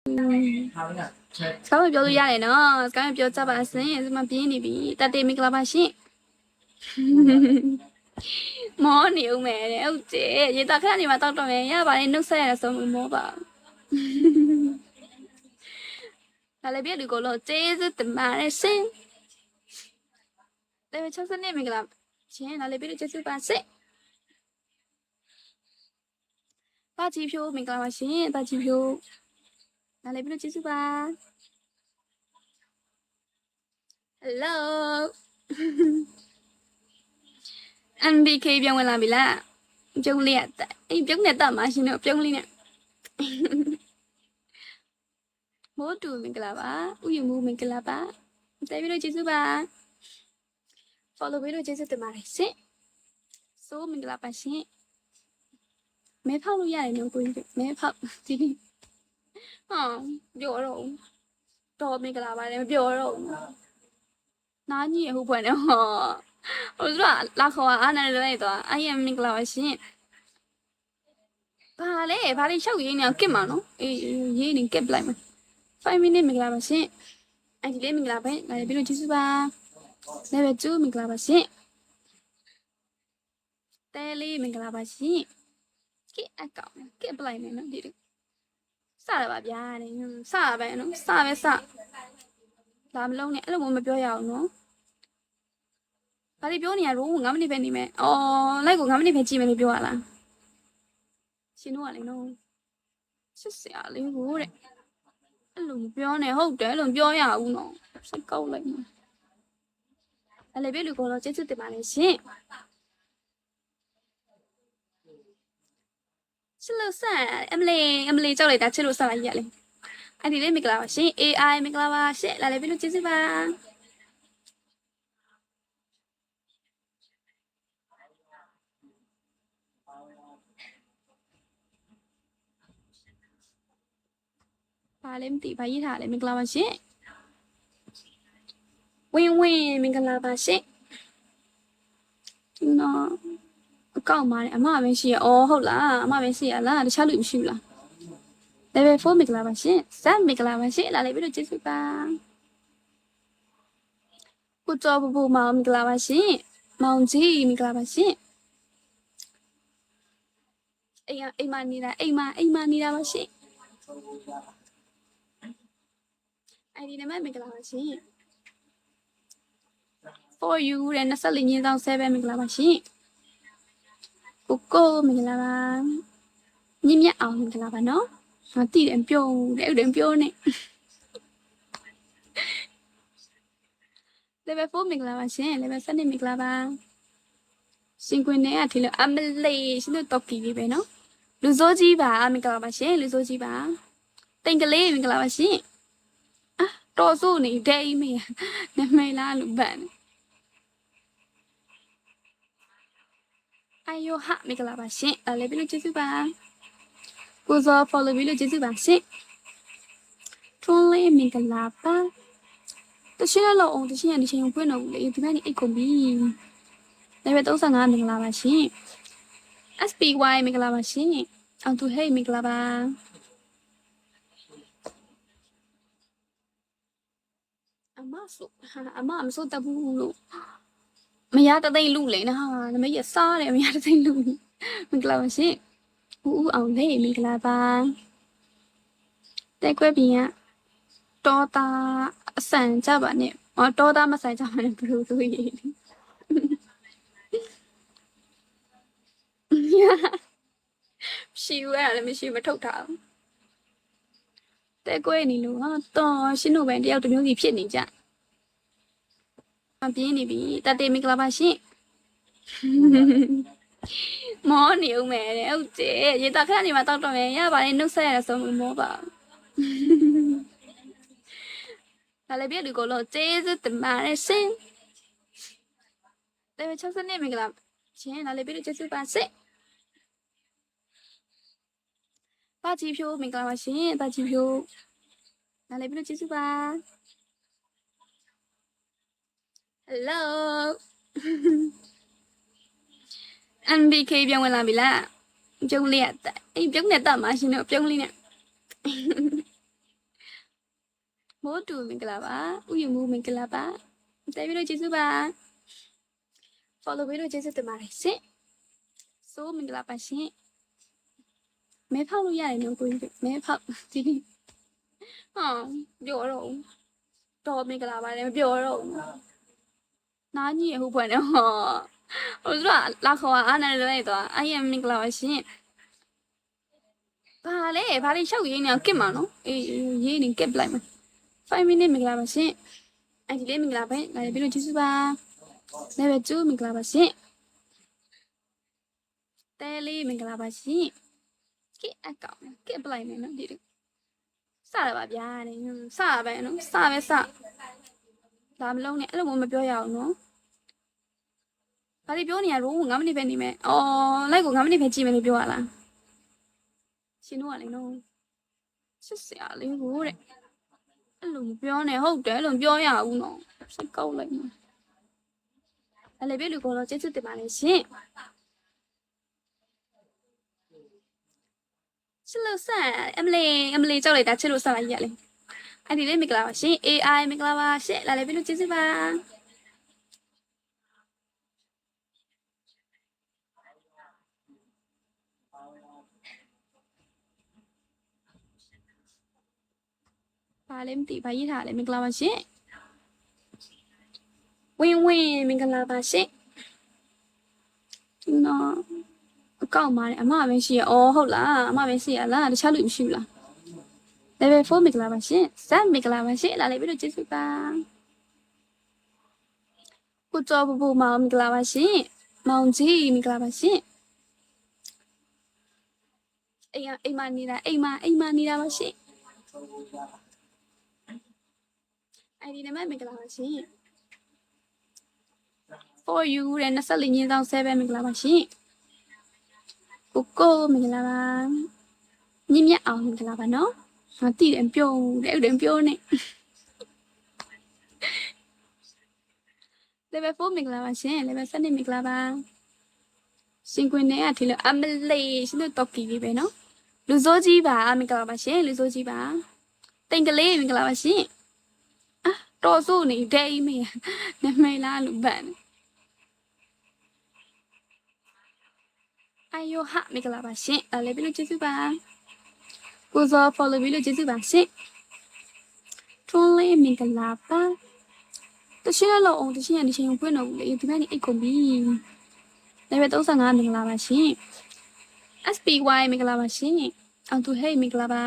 Sao mà biểu ra này nó, cái mà biểu cho bà xin, mà biến đi bị, ta tìm mình là bà xin. Mó nhiều mẹ này, ông chị, vậy ta khác gì mà tao cho mẹ nhá, bà đi nước xe là sao mà mó bà. Ta lại biết được cổ lộ chế chứ tình bà này xin. Đây mà chắc sân này mình làm, chị nó lại biết được chế chứ bà xin. Ba chi phiếu mình làm bà xin, ba chi phiếu. Nó lại biết được chế chứ bà. Hello. Anh BK biang wala bila. Jong liat. Jong liat tama sino jong liat. Mo tu mình kala ba. Uyu mu mình kala ba. Tay video Jesus ba. Follow video Jesus te mare se. So mình kala ba se. Mẹ phao lu ya ni ko mẹ phao ti ni.ပြောတော့တော်မင်္ဂလာပါလေမပြောတော့နားကြီးဟုတ်ပွင့်တော့ဟိုဆိုတော့လာခေါ်အားနဲ့လိုက်တော့အရင်မင်္ဂလာပါရှင်ဘာလဲဘာလေးရှောက်ရင်းနေကစ်မှာနော်အေးရေးနေကစ်ပလိုက်မှာ5 minute မင်္ဂလာပါရှင်အဲ့ဒီလေးမင်္ဂလာပဲဒါပြီးလို့ကျေးဇူးပါ level 2မင်္ဂလာပါရှင်တဲလေးမင်္ဂလာပါရှင်ကစ်အကောင့်ကစ်ပလိုက်မယ်နော်ဒီလိုစရပါဗျာတဲ့စရပဲနော်စပဲစလာမလုံးနဲ့အဲ့လိုမပြောရအောင်နော်ဘာလို့ပြောနေရတော့9မိနစ်ပဲနေမယ်အော်လိုက်ကို9မိနစ်ပဲကြည့်မယ်လို့ပြောရလားရှင်တို့ကလည်းနော်ချစ်စရာလေးကိုတဲ့အဲ့လိုပြောနေဟုတ်တယ်လို့ပြောရအောင်နော်စိတ်ကောက်လိုက်မှာအဲ့လေပြလူကတော့ကျေးဇူးတင်ပါတယ်ရှင်ချစ်လို့ဆက်အမလေးကြောက်လိုက်တာချစ်လို့ဆက်လိုက်ရလေအဲ့ဒီလေးမင်္ဂလာပါရှင် AI မင်္ဂလာပါရှင်လာလေပြလူကျေးဇူးပါဘာလဲမသိဘာရေးထားလဲမင်္ဂလာပါရှင်ဝင်းမင်္ဂလာပါရှင်ဒီနော်အကောင့်ပါတယ်အမပဲရှိရအော်ဟုတ်လားအမပဲရှိရလားတခြားလူမရှိဘူးလား level 4မင်္ဂလာပါရှင်ဇက်မင်္ဂလာပါရှင်လာလေပြီးတော့ကျေးဇူးပါကိုကျော်ပူမောင်မင်္ဂလာပါရှင်မောင်ကြီးမင်္ဂလာပါရှင်အိမ်မနေတာအိမ်မနေတာပါရှင်အဲ့ဒီနံပါတ်မင်္ဂလာပါရှင် for you တဲ့24ညင်းဆောင်7မင်္ဂလာပါရှင်ကိုမင်္ဂလာပါညမြအောင်မင်္ဂလာပါနော်ငါတည်တယ်ပြောတယ်ဥဒင်ပြောနေ level 4မင်္ဂလာပါရှင် level 7မင်္ဂလာပါရှင်ကွင်းနဲ့အထီလို့အမလေးရှင်တို့တော့ကီလေးပဲနော်လူစိုးကြီးပါမင်္ဂလာပါရှင်လူစိုးကြီးပါတိန်ကလေးမင်္ဂလာပါရှင်အာတော်စိုးနေဒဲအီမေနာမည်လားလူပန်အယိုဟာမင်္ဂလာပါရှင်ဒါလည်းပြလို့ကျေးဇူးပါကိုစော follow ပြီးလို့ကျေးဇူးပါရှင်ထွန်းလေးမင်္ဂလာပါတရှင်းလောက်အောင်တရှင်းရဒီချိန်ကိုဖွင့်တော့ဘူးလေဒီဘက်นี่အိတ်ကုန်ပြီlevel 35မင်္ဂလာပါရှင် SPY မင်္ဂလာပါရှင်အောင်သူဟေးမင်္ဂလာပါအမမဆိုတဘူးလို့မရတသိမ့်လူလေနော်နမရစားတယ်မရတသိမ့်လူမင်္ဂလာပါရှင်ဦးအောင်လေးမင်္ဂလာပါတဲ့ကွဲပြင်ကတောသားအဆန်ကြပါနဲ့တောသားမဆန်ကြပါနဲ့ဘလို့သူရေးရှိဦးအဲ့ဒါလည်းမရှိမထုတ်ထားဘူးတဲ့ကွဲနေလို့ဟာတော်ရှင်းတို့ပဲတယောက်တစ်မျိုးစီဖြစ်နေကြပြင်းနေပြီတတေမင်္ဂလာပါရှင်မောနေဦးမယ်တဲ့ဟုတ်တယ်ရေတာခဏနေမှတောက်တော့မယ်ရပါလေနှုတ်ဆက်ရဆုံးမောပါဒါလည်းပြလူကိုလို့ကျေးဇူးတင်ပါတယ်ရှင်တဲ့60နှစ်မင်္ဂလာရှင်ဒါလည်းပြလူကျေးဇူးပါရှင်ပါကြီးဖြိုးမင်္ဂလာပါရှင်ပါကြီးဖြိုးဒါလည်းပြလူကျေးဇူးပါ hello MBK ပြန်ဝင်လာပြီလားပြုံးလေးအဲ့ပြုံးနဲ့တတ်မှာရှင်တို့ပြုံးလေးနဲ့ မိုးတူမင်္ဂလာပါဥယျာဉ်မှုမင်္ဂလာပါတဲပြီးတော့ကျေးဇူးပါ follow ပြီးတော့ကျေးဇူးတင်ပါတယ်ရှင်ဆိုးမင်္ဂလာပါရှင်မဲဖောက်လို့ရတယ်နော်ကိုကြီးမဲဖောက်ဒီနေ့ဟာပြောတော့တော်မင်္ဂလာပါလည်းမပြောတော့နားကြီးဟုတ်ဖွယ်နော်ဟိုဆိုတော့လာခေါ်အားနဲ့လိုက်တော့အရင်မင်္ဂလာပါရှင်ဘာလဲဘာလေးရှောက်ရင်းနေကစ်မှာနော်အေးရေးနေကစ်ပလိုက်မှာ5 minute မင်္ဂလာပါရှင်အဲ့ဒီလေးမင်္ဂလာပဲလာပြီးတော့ကျေးဇူးပါlevel 2မင်္ဂလာပါရှင်တဲလေးမင်္ဂလာပါရှင်ကစ်အကောင်ကစ်ပလိုက်မယ်နော်ဒီလိုစရပါဗျာတဲ့စရပဲနော်စပဲစဒါမလုံးနဲ့အဲ့လိုမပြောရအောင်နော်ဘာလို့ပြောနေရတော့9မိနစ်ပဲနေမယ်အော်လိုက်ကို9မိနစ်ပဲကြည့်မယ်လို့ပြောရလားရှင်တို့ကလည်းနော်ချစ်စရာလေးကိုတဲ့အဲ့လိုမပြောနဲ့ဟုတ်တယ်လို့ပြောရအောင်နော်စိတ်ကောက်လိုက်မှာအဲ့လေပြလူကတော့ကျေးဇူးတင်ပါတယ်ရှင်ချစ်လို့ဆက်အမလေးကြောက်လိုက်တာချစ်လို့ဆက်လိုက်ရလေအဲ့ဒီလေးမင်္ဂလာပါရှင် AI မင်္ဂလာပါရှင်လာလေပြလူကျေးဇူးပါဘာလဲမသိဘာရေးထားလဲမင်္ဂလာပါရှင်ဝင်းမင်္ဂလာပါရှင်နော်အကောင့်ပါတယ်အမပဲရှိရအော်ဟုတ်လားအမပဲရှိရလားတခြားလူမရှိဘူးလား level 4မင်္ဂလာပါရှင်ဇက်မင်္ဂလာပါရှင်လာလေပြီးတော့ကျေးဇူးပါကိုကျော်ပူမောင်မင်္ဂလာပါရှင်မောင်ကြီးမင်္ဂလာပါရှင်အိမ်မနေတာအိမ်မနေတာပါရှင်အဲ့ဒီနံပါတ်မင်္ဂလာပါရှင် for you တဲ့24ညင်းဆောင်7မင်္ဂလာပါရှင်ကိုမင်္ဂလာပါမြင့်မြတ်အောင်မင်္ဂလာပါနော်ငါတိတယ်ပြုံးတဲ့ဥတယ်ပြုံးနေ level 4မင်္ဂလာပါရှင် level 7မင်္ဂလာပါရှင်ကွင်းနဲ့အထီလို့အမလေးရှင်တို့တော့ကီလေးပဲနော်လူစိုးကြီးပါမင်္ဂလာပါရှင်လူစိုးကြီးပါတိန်ကလေးမင်္ဂလာပါရှင်အာတော်စိုးနေဒဲအီးမေနမေလားလူပန်အယိုဟာမင်္ဂလာပါရှင်လာလေပြီးလို့ကျေးဇူးပါကိုစော follow ပြီးလို့ကျေးဇူးပါရှင်ထွန်းလေးမင်္ဂလာပါတရှင်းလောက်အောင်တရှင်းရနေချင်းကိုဖွင့်တော့ဘူးလေဒီဘက်နေအိတ်ကုန်ပြီ level 35မင်္ဂလာပါရှင် SPY မင်္ဂလာပါရှင်အောင်သူဟေးမင်္ဂလာပါ